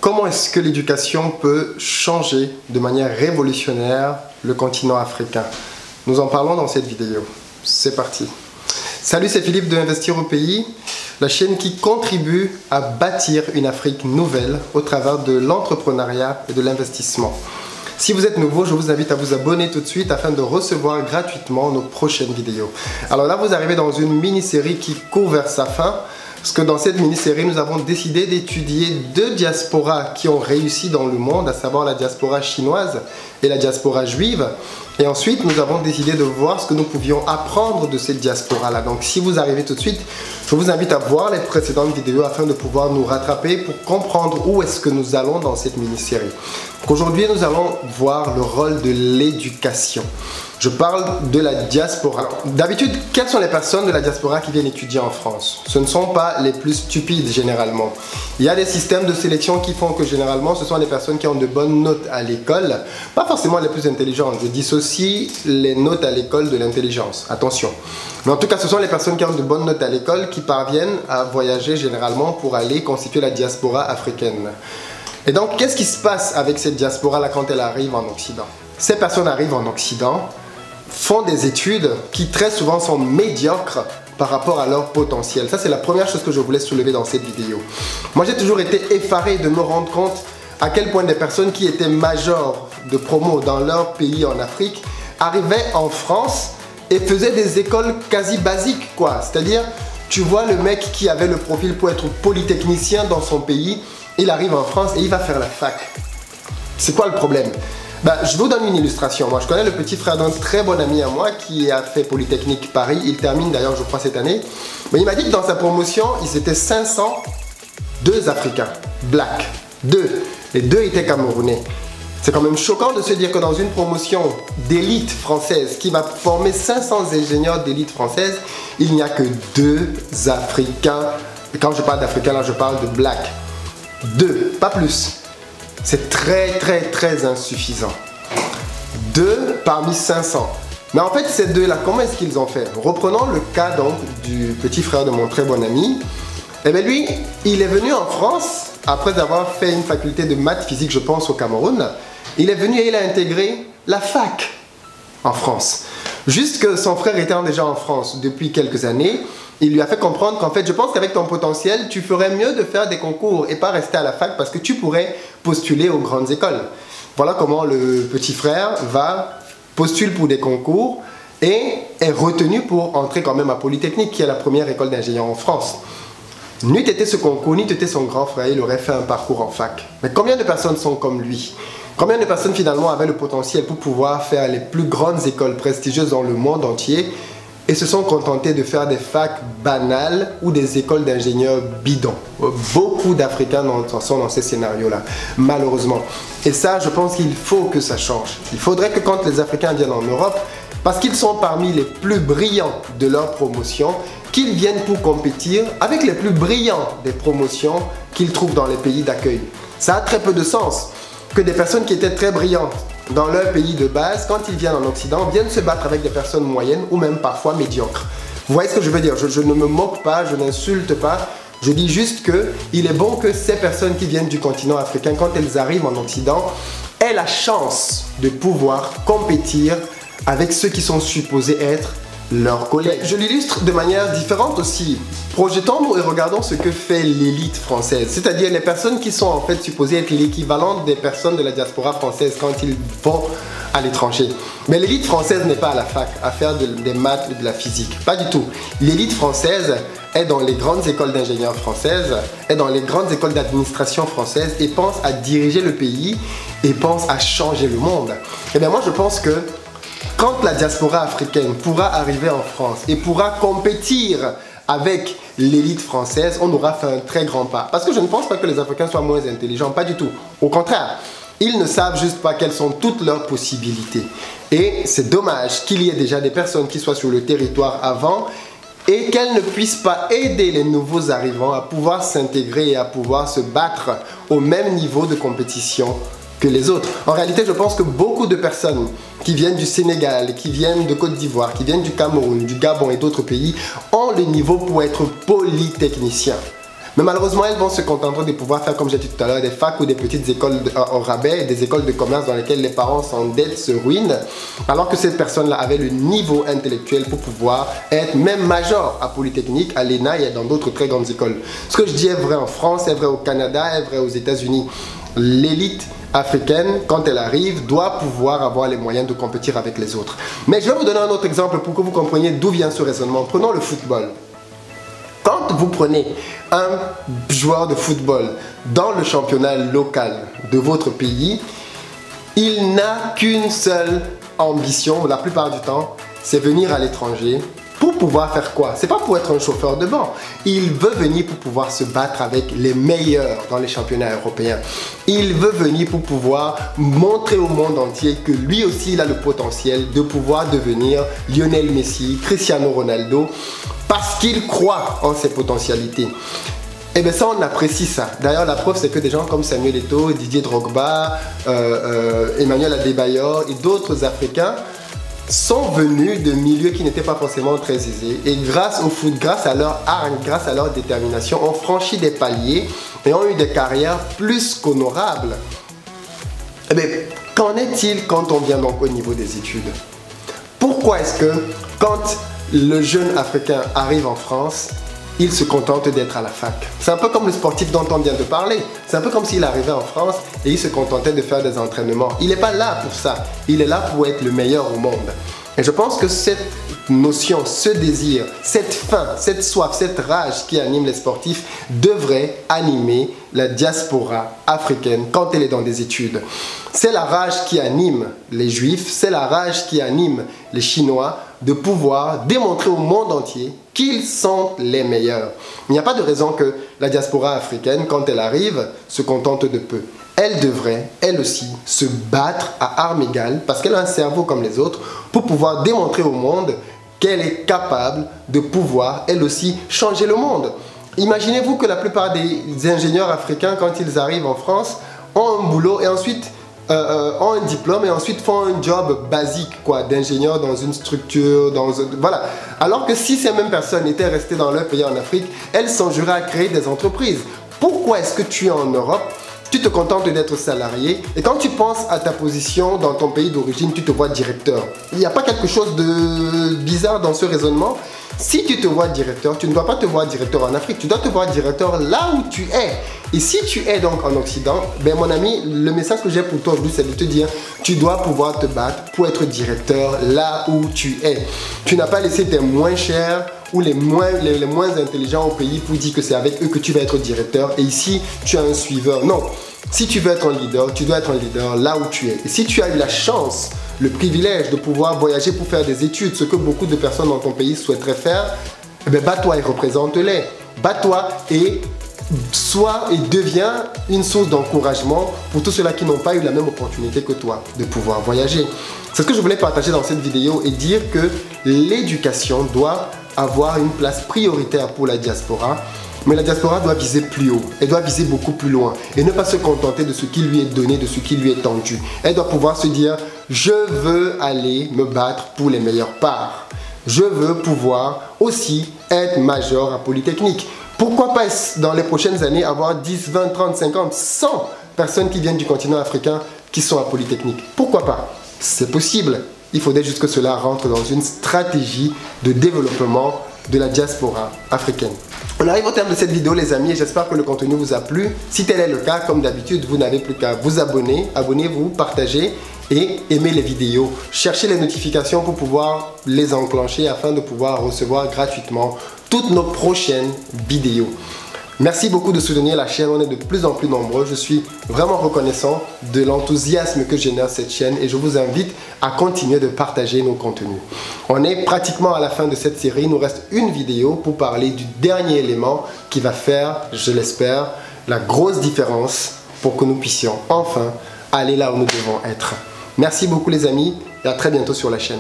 comment est-ce que l'éducation peut changer de manière révolutionnaire le continent africain? Nous en parlons dans cette vidéo. C'est parti. Salut, c'est Philippe de Investir au Pays, la chaîne qui contribue à bâtir une Afrique nouvelle au travers de l'entrepreneuriat et de l'investissement. Si vous êtes nouveau, je vous invite à vous abonner tout de suite afin de recevoir gratuitement nos prochaines vidéos. Alors là, vous arrivez dans une mini-série qui court vers sa fin. Parce que dans cette mini-série, nous avons décidé d'étudier deux diasporas qui ont réussi dans le monde, à savoir la diaspora chinoise et la diaspora juive. Et ensuite, nous avons décidé de voir ce que nous pouvions apprendre de cette diaspora-là. Donc si vous arrivez tout de suite, je vous invite à voir les précédentes vidéos afin de pouvoir nous rattraper pour comprendre où est-ce que nous allons dans cette mini-série. Aujourd'hui, nous allons voir le rôle de l'éducation. Je parle de la diaspora. D'habitude, quelles sont les personnes de la diaspora qui viennent étudier en France? Ce ne sont pas les plus stupides généralement. Il y a des systèmes de sélection qui font que généralement, ce sont les personnes qui ont de bonnes notes à l'école. Pas forcément les plus intelligentes. Je dissocie les notes à l'école de l'intelligence. Attention. Mais en tout cas, ce sont les personnes qui ont de bonnes notes à l'école qui parviennent à voyager généralement pour aller constituer la diaspora africaine. Et donc, qu'est-ce qui se passe avec cette diaspora-là quand elle arrive en Occident? Ces personnes arrivent en Occident, font des études qui très souvent sont médiocres par rapport à leur potentiel. Ça, c'est la première chose que je voulais soulever dans cette vidéo. Moi, j'ai toujours été effaré de me rendre compte à quel point des personnes qui étaient majors de promo dans leur pays en Afrique arrivaient en France et faisaient des écoles quasi basiques, quoi. C'est-à-dire, tu vois le mec qui avait le profil pour être polytechnicien dans son pays, il arrive en France et il va faire la fac. C'est quoi le problème? Je vous donne une illustration. Moi, je connais le petit frère d'un très bon ami à moi qui a fait Polytechnique Paris. Il termine d'ailleurs, je crois, cette année. Mais il m'a dit que dans sa promotion, ils étaient 500, 2 Africains, black, 2. Les 2 étaient Camerounais. C'est quand même choquant de se dire que dans une promotion d'élite française qui va former 500 ingénieurs d'élite française, il n'y a que 2 Africains. Et quand je parle d'Africains, là, je parle de black. 2, pas plus. C'est très insuffisant. 2 parmi 500. Mais en fait, ces 2-là, comment est-ce qu'ils ont fait? Reprenons le cas donc du petit frère de mon très bon ami. Eh bien lui, il est venu en France, après avoir fait une faculté de maths physique, je pense, au Cameroun. Il est venu et il a intégré la fac en France. Juste que son frère était déjà en France depuis quelques années. Il lui a fait comprendre qu'en fait, je pense qu'avec ton potentiel, tu ferais mieux de faire des concours et pas rester à la fac parce que tu pourrais postuler aux grandes écoles. Voilà comment le petit frère postule pour des concours et est retenu pour entrer quand même à Polytechnique, qui est la première école d'ingénieurs en France. N'eût été ce concours, n'eût été son grand frère, il aurait fait un parcours en fac. Mais combien de personnes sont comme lui? Combien de personnes finalement avaient le potentiel pour pouvoir faire les plus grandes écoles prestigieuses dans le monde entier et se sont contentés de faire des facs banales ou des écoles d'ingénieurs bidons? Beaucoup d'Africains sont dans ces scénarios-là, malheureusement. Et ça, je pense qu'il faut que ça change. Il faudrait que quand les Africains viennent en Europe, parce qu'ils sont parmi les plus brillants de leur promotion, qu'ils viennent pour compétir avec les plus brillants des promotions qu'ils trouvent dans les pays d'accueil. Ça a très peu de sens que des personnes qui étaient très brillantes dans leur pays de base, quand ils viennent en Occident, viennent se battre avec des personnes moyennes ou même parfois médiocres. Vous voyez ce que je veux dire? Je ne me moque pas, je n'insulte pas. Je dis juste qu'il est bon que ces personnes qui viennent du continent africain, quand elles arrivent en Occident, aient la chance de pouvoir compétir avec ceux qui sont supposés être leurs collègues. Je l'illustre de manière différente aussi. Projetons-nous et regardons ce que fait l'élite française, c'est-à-dire les personnes qui sont en fait supposées être l'équivalent des personnes de la diaspora française quand ils vont à l'étranger. Mais l'élite française n'est pas à la fac à faire des maths ou de la physique, pas du tout. L'élite française est dans les grandes écoles d'ingénieurs françaises, est dans les grandes écoles d'administration françaises et pense à diriger le pays et pense à changer le monde. Et bien moi je pense que quand la diaspora africaine pourra arriver en France et pourra compétir avec l'élite française, on aura fait un très grand pas. Parce que je ne pense pas que les Africains soient moins intelligents, pas du tout. Au contraire, ils ne savent juste pas quelles sont toutes leurs possibilités. Et c'est dommage qu'il y ait déjà des personnes qui soient sur le territoire avant et qu'elles ne puissent pas aider les nouveaux arrivants à pouvoir s'intégrer et à pouvoir se battre au même niveau de compétition que les autres. En réalité, je pense que beaucoup de personnes qui viennent du Sénégal, qui viennent de Côte d'Ivoire, qui viennent du Cameroun, du Gabon et d'autres pays ont le niveau pour être polytechniciens. Mais malheureusement, elles vont se contenter de pouvoir faire, comme j'ai dit tout à l'heure, des facs ou des petites écoles au rabais, des écoles de commerce dans lesquelles les parents s'endettent, se ruinent, alors que cette personne-là avait le niveau intellectuel pour pouvoir être même major à Polytechnique, à l'ENA et dans d'autres très grandes écoles. Ce que je dis est vrai en France, est vrai au Canada, est vrai aux États-Unis. L'élite africaine, quand elle arrive, doit pouvoir avoir les moyens de compétir avec les autres. Mais je vais vous donner un autre exemple pour que vous compreniez d'où vient ce raisonnement. Prenons le football. Quand vous prenez un joueur de football dans le championnat local de votre pays, il n'a qu'une seule ambition, la plupart du temps, c'est venir à l'étranger. Pour pouvoir faire quoi? C'est pas pour être un chauffeur de banc. Il veut venir pour pouvoir se battre avec les meilleurs dans les championnats européens. Il veut venir pour pouvoir montrer au monde entier que lui aussi il a le potentiel de pouvoir devenir Lionel Messi, Cristiano Ronaldo, parce qu'il croit en ses potentialités. Et bien ça, on apprécie ça. D'ailleurs, la preuve, c'est que des gens comme Samuel Eto'o, Didier Drogba, Emmanuel Adebayor et d'autres Africains sont venus de milieux qui n'étaient pas forcément très aisés. Et grâce au foot, grâce à leur hargne, grâce à leur détermination, ont franchi des paliers et ont eu des carrières plus qu'honorables. Eh bien, qu'en est-il quand on vient donc au niveau des études? Pourquoi est-ce que quand le jeune Africain arrive en France, il se contente d'être à la fac? C'est un peu comme le sportif dont on vient de parler. C'est un peu comme s'il arrivait en France et il se contentait de faire des entraînements. Il n'est pas là pour ça. Il est là pour être le meilleur au monde. Et je pense que cette notion, ce désir, cette faim, cette soif, cette rage qui anime les sportifs devrait animer la diaspora africaine quand elle est dans des études. C'est la rage qui anime les Juifs, c'est la rage qui anime les Chinois de pouvoir démontrer au monde entier qu'ils sont les meilleurs. Il n'y a pas de raison que la diaspora africaine, quand elle arrive, se contente de peu. Elle devrait, elle aussi, se battre à armes égales, parce qu'elle a un cerveau comme les autres, pour pouvoir démontrer au monde qu'elle est capable de pouvoir, elle aussi, changer le monde. Imaginez-vous que la plupart des ingénieurs africains, quand ils arrivent en France, ont un boulot et ensuite ont un diplôme et ensuite font un job basique d'ingénieur dans une structure, voilà. Alors que si ces mêmes personnes étaient restées dans leur pays en Afrique, elles songeraient à créer des entreprises. Pourquoi est-ce que tu es en Europe? Tu te contentes d'être salarié et quand tu penses à ta position dans ton pays d'origine, tu te vois directeur. Il n'y a pas quelque chose de bizarre dans ce raisonnement? Si tu te vois directeur, tu ne dois pas te voir directeur en Afrique, tu dois te voir directeur là où tu es. Et si tu es donc en Occident, ben mon ami, le message que j'ai pour toi aujourd'hui, c'est de te dire, tu dois pouvoir te battre pour être directeur là où tu es. Tu n'as pas laissé tes moins chers ou les moins intelligents au pays pour dire que c'est avec eux que tu vas être directeur et ici tu as un suiveur. Non, si tu veux être un leader, tu dois être un leader là où tu es. Et si tu as eu la chance, le privilège de pouvoir voyager pour faire des études, ce que beaucoup de personnes dans ton pays souhaiteraient faire, eh bien bats-toi et représente-les. Bats-toi et deviens une source d'encouragement pour tous ceux-là qui n'ont pas eu la même opportunité que toi de pouvoir voyager. C'est ce que je voulais partager dans cette vidéo et dire que l'éducation doit avoir une place prioritaire pour la diaspora, mais la diaspora doit viser plus haut, elle doit viser beaucoup plus loin et ne pas se contenter de ce qui lui est donné, de ce qui lui est tendu. Elle doit pouvoir se dire, je veux aller me battre pour les meilleures parts. Je veux pouvoir aussi être major à Polytechnique. Pourquoi pas dans les prochaines années avoir 10, 20, 30, 50, 100 personnes qui viennent du continent africain qui sont à Polytechnique? Pourquoi pas? C'est possible. Il faudrait juste que cela rentre dans une stratégie de développement de la diaspora africaine. On arrive au terme de cette vidéo les amis et j'espère que le contenu vous a plu. Si tel est le cas, comme d'habitude, vous n'avez plus qu'à vous abonner. Abonnez-vous, partagez et aimez les vidéos. Cherchez les notifications pour pouvoir les enclencher afin de pouvoir recevoir gratuitement toutes nos prochaines vidéos. Merci beaucoup de soutenir la chaîne, on est de plus en plus nombreux. Je suis vraiment reconnaissant de l'enthousiasme que génère cette chaîne et je vous invite à continuer de partager nos contenus. On est pratiquement à la fin de cette série, il nous reste une vidéo pour parler du dernier élément qui va faire, je l'espère, la grosse différence pour que nous puissions enfin aller là où nous devons être. Merci beaucoup les amis et à très bientôt sur la chaîne.